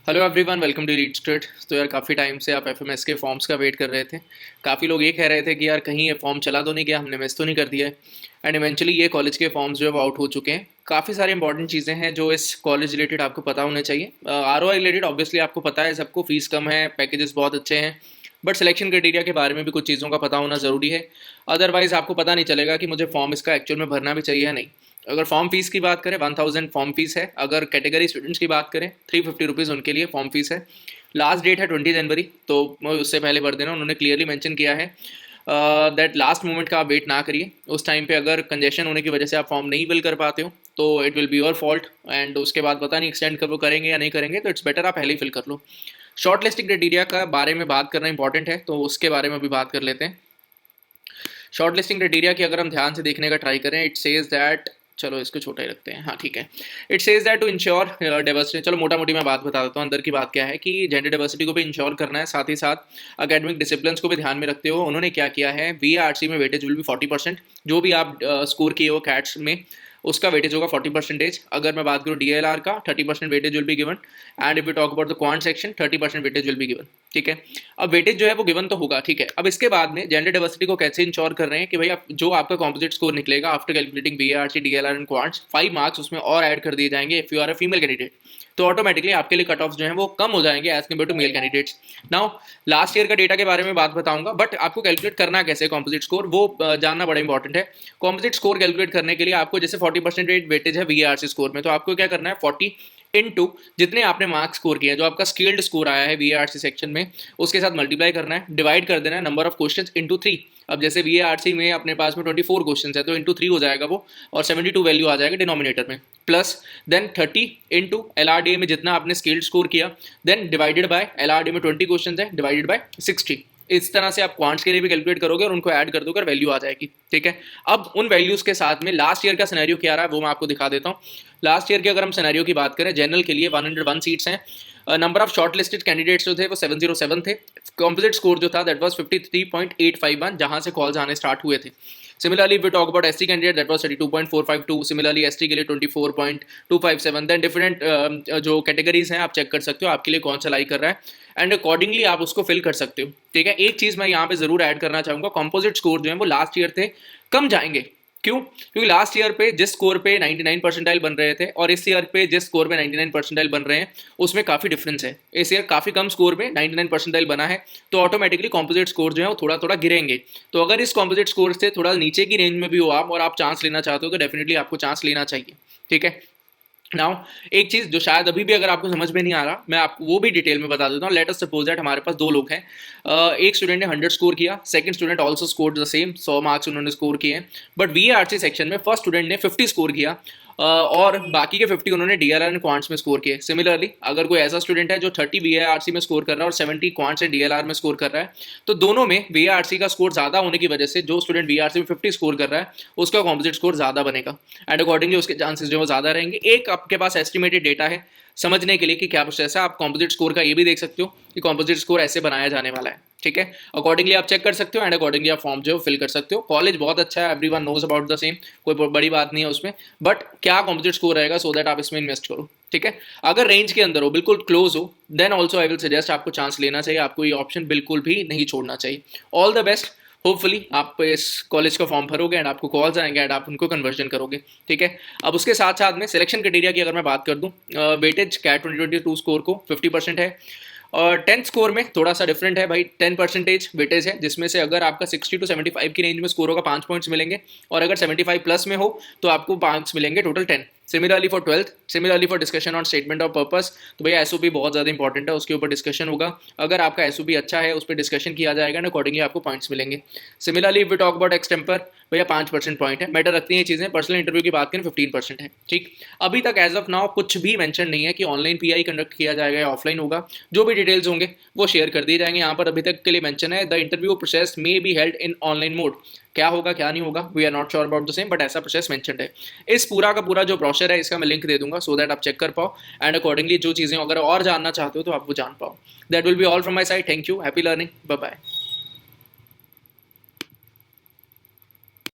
Hello everyone, welcome to read street. तो यार काफ़ी टाइम से आप एफएमएस के फॉर्म्स का वेट कर रहे थे। काफ़ी लोग ये कह रहे थे कि यार कहीं ये फॉर्म चला तो नहीं गया, हमने मिस तो नहीं कर दिया है। एंड इवेंचुअली ये कॉलेज के फॉर्म्स जो है वो आउट हो चुके हैं। काफ़ी सारी इंपॉर्टेंट चीज़ें हैं जो इस कॉलेज रिलेटेड आपको पता होने चाहिए। आरओआई रिलेटेड ऑब्वियसली आपको पता है, सबको फीस कम है, पैकेजेस बहुत अच्छे हैं, बट सिलेक्शन क्राइटेरिया के बारे में भी कुछ चीज़ों का पता होना ज़रूरी है। अदरवाइज़ आपको पता नहीं चलेगा कि मुझे फॉर्म इसका एक्चुअल में भरना भी चाहिए या नहीं। अगर फॉर्म फीस की बात करें, 1000 फॉर्म फीस है। अगर कैटेगरी स्टूडेंट्स की बात करें, 350 रुपीज़ उनके लिए फॉर्म फीस है। लास्ट डेट है 20 जनवरी, तो उससे पहले भर देना। उन्होंने क्लियरली मेंशन किया है दैट लास्ट मोमेंट का आप वेट ना करिए। उस टाइम पे अगर कंजेशन होने की वजह से आप फॉर्म नहीं फिल कर पाते हो तो it will be your fault. And उसके बाद पता नहीं एक्सटेंड कर वो करेंगे या नहीं करेंगे, तो इट्स बेटर आप पहले ही फिल कर लो। शॉर्ट लिस्टिंग क्राइटेरिया का बारे में बात करना इंपॉर्टेंट है, तो उसके बारे में भी बात कर लेते हैं। शॉर्ट लिस्टिंग क्राइटेरिया की अगर हम ध्यान से देखने का ट्राई करें, इट सेज दैट, चलो इसको छोटा ही रखते हैं, हाँ ठीक है। It says that to ensure diversity, चलो मोटा मोटी मैं बात बता देता हूँ अंदर की बात क्या है, कि जेंडर डाइवर्सिटी को भी इंश्योर करना है, साथ ही साथ अकेडमिक डिसिप्लिन को भी ध्यान में रखते हुए उन्होंने क्या किया है, VARC में वेटेज विल भी 40%। जो भी आप स्कोर किए हो कैट्स में, उसका वेटेज होगा 40%। अगर मैं बात करूँ DLR का, 30% weightage will be given. And if you talk about the quant section, 30% weightage will be given. ठीक है, अब वेटेज जो है वो गिवन तो होगा, ठीक है। अब इसके बाद में जेंडर डाइवर्सिटी को कैसे इंश्योर कर रहे हैं कि भाई आप जो आपका कॉम्पोजिट स्कोर निकलेगा after calculating VARC, DLR and quants, 5 marks उसमें और ऐड कर दिए जाएंगे if you are a female candidate. तो ऑटोमेटिकली आपके लिए कट ऑफ जो है वो कम हो जाएंगे as compare to male candidates. Now last year का डेटा के बारे में बात बताऊंगा, बट आपको कैलकुलेट करना कैसे कॉम्पोजिट स्कोर वो जानना बड़ा इंपॉर्टेंट है। कॉम्पोजिट स्कोर कैलकुलेट करने के लिए आपको, जैसे 40% वेटेज है VARC स्कोर में, तो आपको क्या करना है, 40 इनटू जितने आपने मार्क्स स्कोर किए हैं, जो आपका स्केल्ड स्कोर आया है VARC सेक्शन में, उसके साथ मल्टीप्लाई करना है, डिवाइड कर देना है नंबर ऑफ क्वेश्चंस इनटू 3। अब जैसे VARC में अपने पास में 24 क्वेश्चंस है, तो इनटू 3 हो जाएगा वो, और 72 वैल्यू आ जाएगा डिनोमिनेटर में, प्लस देन 30 इनटू LRDA में जितना आपने स्केल्ड स्कोर किया, देन डिवाइडेड बाय LRDA में 20 क्वेश्चन है, डिवाइडेड बाय 60। इस तरह से आप क्वांट्स के लिए भी कैलकुलेट करोगे और उनको ऐड कर दोगे, वैल्यू आ जाएगी। ठीक है, अब उन वैल्यूज के साथ में लास्ट ईयर का सिनेरियो क्या रहा है वो मैं आपको दिखा देता हूँ। लास्ट ईयर के अगर हम सिनेरियो की बात करें, जनरल के लिए 101 सीट्स हैं। Number of short listed candidates जो थे वो 707 थे। कॉम्पोजिट स्कोर जो था दैट वाज 53.851, जहां से कॉल्स आने स्टार्ट हुए थे। Similarly, if we talk about ST candidate, that was 32.452. Similarly, ST के लिए 24.257. Then different जो कैटेगरीज हैं आप चेक कर सकते हो आपके लिए कौन सा लाई कर रहा है, एंड अकॉर्डिंगली आप उसको फिल कर सकते हो। ठीक है, एक चीज़ मैं यहाँ पे जरूर ऐड करना चाहूँगा, कॉम्पोजिट स्कोर जो है वो लास्ट ईयर थे कम जाएंगे। क्यों? क्योंकि लास्ट ईयर पे जिस स्कोर पे 99 परसेंटाइल बन रहे थे और इस ईयर पे जिस स्कोर पे 99 परसेंटाइल बन रहे हैं, उसमें काफ़ी डिफरेंस है। इस ईयर काफ़ी कम स्कोर पे 99 परसेंटाइल बना है, तो ऑटोमेटिकली कॉम्पोजिट स्कोर जो है वो थोड़ा थोड़ा गिरेंगे। तो अगर इस कॉम्पोजिट स्कोर से थोड़ा नीचे की रेंज में भी हो आप और आप चांस लेना चाहते हो, तो डेफिनेटली आपको चांस लेना चाहिए। ठीक है, नाउ एक चीज जो शायद अभी भी अगर आपको समझ में नहीं आ रहा, मैं आपको वो भी डिटेल में बता देता हूँ। लेट अस सपोज दैट हमारे पास दो लोग हैं, एक स्टूडेंट ने 100 स्कोर किया, second student also scored the same, 100 marks उन्होंने स्कोर किए हैं। बट VARC सेक्शन में फर्स्ट स्टूडेंट ने 50 स्कोर किया, और बाकी के 50 उन्होंने DLR एंड क्वांट्स में स्कोर किए। सिमिलरली अगर कोई ऐसा स्टूडेंट है जो 30 VARC में स्कोर कर रहा है और 70 क्वांट्स एंड DLR में स्कोर कर रहा है, तो दोनों में VARC का स्कोर ज्यादा होने की वजह से जो स्टूडेंट VARC में 50 स्कोर कर रहा है उसका कॉम्पोजिट स्कोर ज्यादा बनेगा, एंड अकॉर्डिंगली उसके चांसेस जो ज्यादा रहेंगे। एक आपके पास एस्टिमेटेड डेटा है समझने के लिए कि क्या प्रोसेस है। आप कॉम्पोजिट स्कोर का ये भी देख सकते हो कि कॉम्पोजिट स्कोर ऐसे बनाया जाने वाला है। ठीक है, अकॉर्डिंगली आप चेक कर सकते हो एंड अकॉर्डिंगली आप फॉर्म जो फिल कर सकते हो। कॉलेज बहुत अच्छा है, everyone knows about the same, कोई बड़ी बात नहीं है उसमें, बट क्या कॉम्पोजिट स्कोर रहेगा सो दैट आप इसमें इन्वेस्ट करो। ठीक है, अगर रेंज के अंदर हो, बिल्कुल क्लोज हो, then also I will suggest आपको चांस लेना चाहिए, आपको ये ऑप्शन बिल्कुल भी नहीं छोड़ना चाहिए। ऑल द बेस्ट, होपफुली आप इस कॉलेज का फॉर्म भरोगे एंड आपको कॉल्स आएंगे एंड आप उनको कन्वर्जन करोगे। ठीक है, अब उसके साथ साथ में सिलेक्शन क्राइटेरिया की अगर मैं बात कर दूं, वेटेज कैट 2022 स्कोर को 50% है, और 10th स्कोर में थोड़ा सा डिफरेंट है भाई, 10% वेटेज है, जिसमें से अगर आपका 60 to 75 की रेंज में स्कोर होगा 5 पॉइंट्स मिलेंगे, और अगर 75 प्लस में हो तो आपको 5 मिलेंगे, total 10। Similarly for 12th, similarly for discussion on statement of purpose, तो भैया SOP बहुत ज़्यादा इंपॉर्टेंट है, उसके ऊपर डिस्कशन होगा। अगर आपका SOP अच्छा है, उस पर डिस्कशन किया जाएगा एंड अकॉर्डिंगली आपको पॉइंट्स मिलेंगे। Similarly if we talk about extempore, भैया 5% पॉइंट है, मैटर रखती हैं ये चीज़ें। पर्सनल इंटरव्यू की बात करें 15% है। ठीक, अभी तक एज ऑफ नाउ कुछ भी मेंशन नहीं है कि ऑनलाइन PI कंडक्ट किया जाएगा या ऑफलाइन होगा। जो भी डिटेल्स होंगे वो शेयर कर दिए जाएंगे। यहाँ पर अभी तक के लिए मेंशन है the interview process may be held in online mode. क्या होगा क्या नहीं होगा, we are not sure about the same, but ऐसा प्रोसेस मेंशनड है। इस पूरा का पूरा जो ब्रोशर है इसका मैं लिंक दे दूंगा सो दैट आप चेक कर पाओ, एंड अकॉर्डिंगली जो चीज़ें अगर और जानना चाहते हो तो आप वो जान पाओ। That will be all from my side. Thank you, happy learning, bye bye.